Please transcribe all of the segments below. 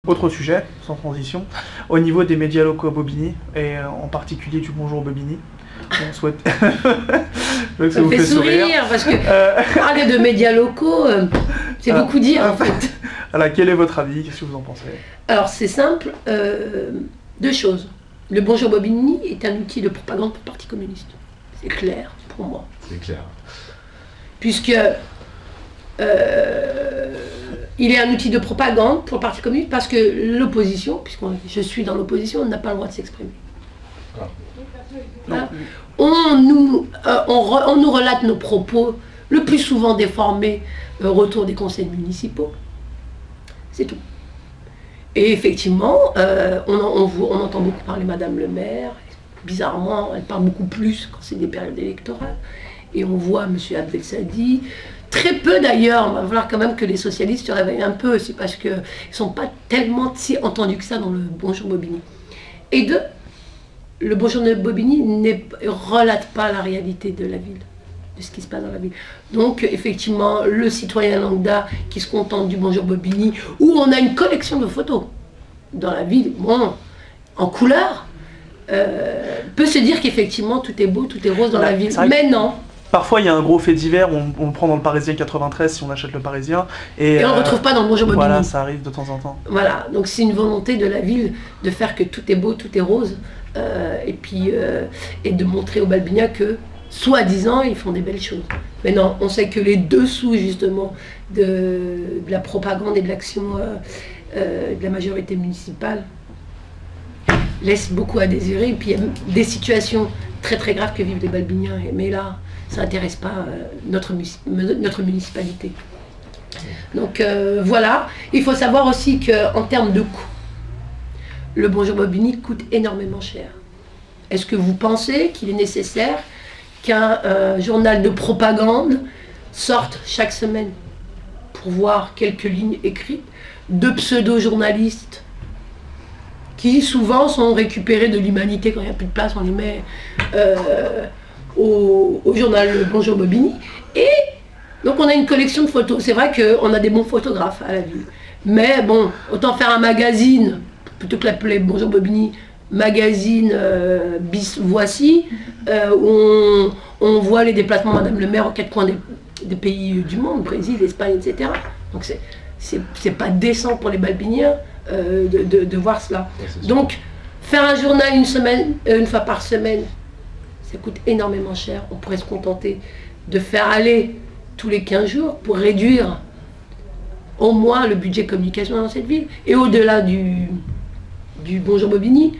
Autre sujet, sans transition, au niveau des médias locaux à Bobigny, et en particulier du Bonjour Bobigny, on souhaite... Ça me fait sourire, parce que parler de médias locaux, c'est beaucoup dire en fait. Alors, quel est votre avis? Qu'est-ce que vous en pensez? Alors c'est simple, deux choses. Le Bonjour Bobigny est un outil de propagande pour le Parti communiste. C'est clair pour moi. C'est clair. Puisque il est un outil de propagande pour le Parti communiste parce que l'opposition, puisque je suis dans l'opposition, n'a pas le droit de s'exprimer. Hein? On nous relate nos propos, le plus souvent déformés, retour des conseils municipaux. C'est tout. Et effectivement, on entend beaucoup parler Madame le maire. Bizarrement, elle parle beaucoup plus quand c'est des périodes électorales. Et on voit M. Abdel-Sadi, très peu d'ailleurs, il va falloir quand même que les socialistes se réveillent un peu, c'est parce qu'ils ne sont pas tellement si entendus que ça dans le Bonjour Bobigny. Et deux, le Bonjour Bobigny ne relate pas la réalité de la ville, de ce qui se passe dans la ville. Donc effectivement, le citoyen lambda qui se contente du Bonjour Bobigny, où on a une collection de photos dans la ville, bon, en couleur, peut se dire qu'effectivement tout est beau, tout est rose dans la ville, mais non. Parfois, il y a un gros fait divers, on le prend dans le Parisien 93 si on achète le Parisien. Et on ne le retrouve pas dans le Bonjour Bobigny. Voilà, ça arrive de temps en temps. Voilà, donc c'est une volonté de la ville de faire que tout est beau, tout est rose, et de montrer aux Balbiniens que, soi-disant, ils font des belles choses. Mais non, on sait que les dessous, justement, de la propagande et de l'action de la majorité municipale laissent beaucoup à désirer. Et puis, il y a des situations très très graves que vivent les Balbiniens. Mais là, ça n'intéresse pas notre municipalité. Donc voilà, il faut savoir aussi qu'en termes de coût, le Bonjour Bobigny coûte énormément cher. Est-ce que vous pensez qu'il est nécessaire qu'un journal de propagande sorte chaque semaine pour voir quelques lignes écrites de pseudo-journalistes qui souvent sont récupérés de l'Humanité quand il n'y a plus de place, on les met au journal Bonjour Bobigny. Et donc on a une collection de photos. C'est vrai qu'on a des bons photographes à la ville. Mais bon, autant faire un magazine, plutôt que l'appeler Bonjour Bobigny, magazine bis voici, où on voit les déplacements de Madame le maire aux quatre coins des pays du monde, Brésil, Espagne, etc. Donc c'est pas décent pour les Balbiniens de voir cela. Ouais, donc faire un journal une fois par semaine, ça coûte énormément cher. On pourrait se contenter de faire aller tous les 15 jours pour réduire au moins le budget communication dans cette ville. Et au-delà du Bonjour Bobigny,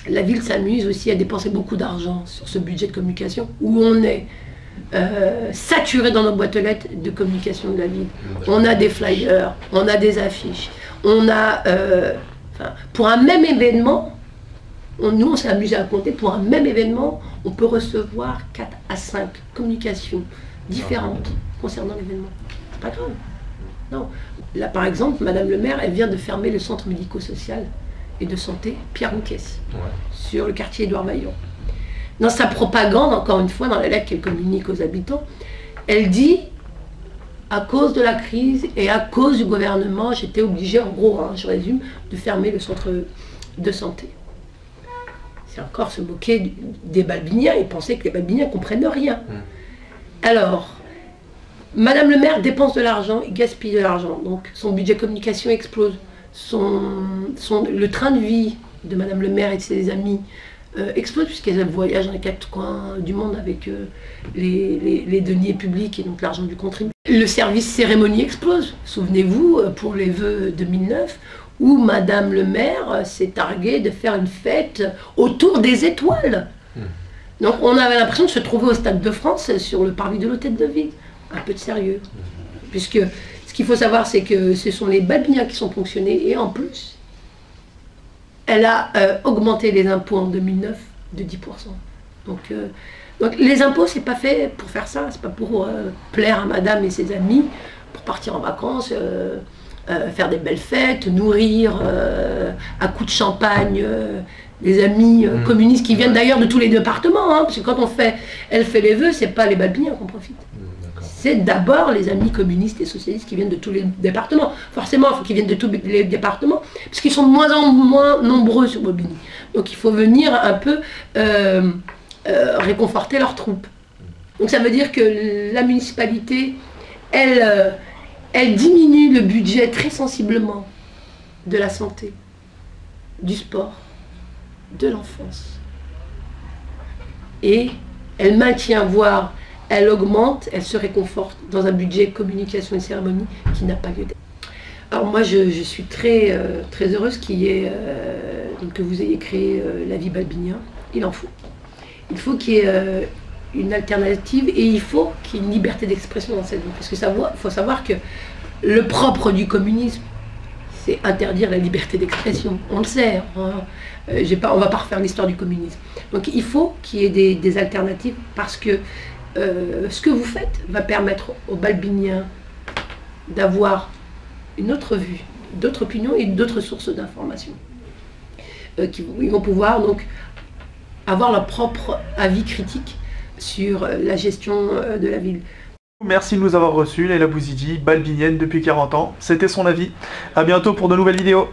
la ville s'amuse aussi à dépenser beaucoup d'argent sur ce budget de communication où on est saturé dans nos boîtes aux lettres de communication de la ville. On a des flyers, on a des affiches, on a... pour un même événement, nous on s'est amusé à compter, pour un même événement, on peut recevoir 4 à 5 communications différentes concernant l'événement. C'est pas grave. Non. Là par exemple, Madame le maire, elle vient de fermer le centre médico-social et de santé Pierre Rouquès, sur le quartier Édouard Vaillant. Dans sa propagande, encore une fois, dans la lettre qu'elle communique aux habitants, elle dit, à cause de la crise et à cause du gouvernement, j'étais obligée, en gros, hein, je résume, de fermer le centre de santé. C'est encore se moquer des Balbiniens et penser que les Balbiniens ne comprennent rien. Alors, Madame le maire dépense de l'argent et gaspille de l'argent, donc son budget communication explose. Le train de vie de Madame le maire et de ses amis explose puisqu'elle voyage dans les 4 coins du monde avec les deniers publics et donc l'argent du contribuable. Le service cérémonie explose. Souvenez-vous, pour les vœux 2009, où Madame le maire s'est targuée de faire une fête autour des étoiles. Donc on avait l'impression de se trouver au Stade de France sur le parvis de l'Hôtel de Ville. Un peu de sérieux. Puisque ce qu'il faut savoir, c'est que ce sont les Balbiniens qui sont ponctionnés et en plus, elle a augmenté les impôts en 2009 de 10%. Donc les impôts, c'est pas fait pour faire ça, c'est pas pour plaire à madame et ses amis, pour partir en vacances, faire des belles fêtes, nourrir à coups de champagne des amis communistes qui viennent d'ailleurs de tous les départements, hein, parce que quand elle fait les vœux, c'est pas les Balbiniens qu'on profite. c'est d'abord les amis communistes et socialistes qui viennent de tous les départements. Forcément, il faut qu'ils viennent de tous les départements, parce qu'ils sont de moins en moins nombreux sur Bobigny. Donc il faut venir un peu réconforter leurs troupes. Donc ça veut dire que la municipalité, elle diminue le budget très sensiblement de la santé, du sport, de l'enfance. Et elle maintient, voire elle augmente, elle se réconforte dans un budget communication et cérémonie qui n'a pas lieu d'être. Alors moi je suis très, très heureuse que vous ayez créé la vie balbinien. Il en faut. Il faut qu'il y ait une alternative et il faut qu'il y ait une liberté d'expression dans cette vie. Parce que faut savoir que le propre du communisme, c'est interdire la liberté d'expression. On le sait. Hein. On ne va pas refaire l'histoire du communisme. Donc il faut qu'il y ait des alternatives parce que ce que vous faites va permettre aux Balbiniens d'avoir une autre vue, d'autres opinions et d'autres sources d'informations. Ils vont pouvoir donc avoir leur propre avis critique sur la gestion de la ville. Merci de nous avoir reçus, Leïla Bouzidi, balbinienne depuis 40 ans. C'était son avis. À bientôt pour de nouvelles vidéos.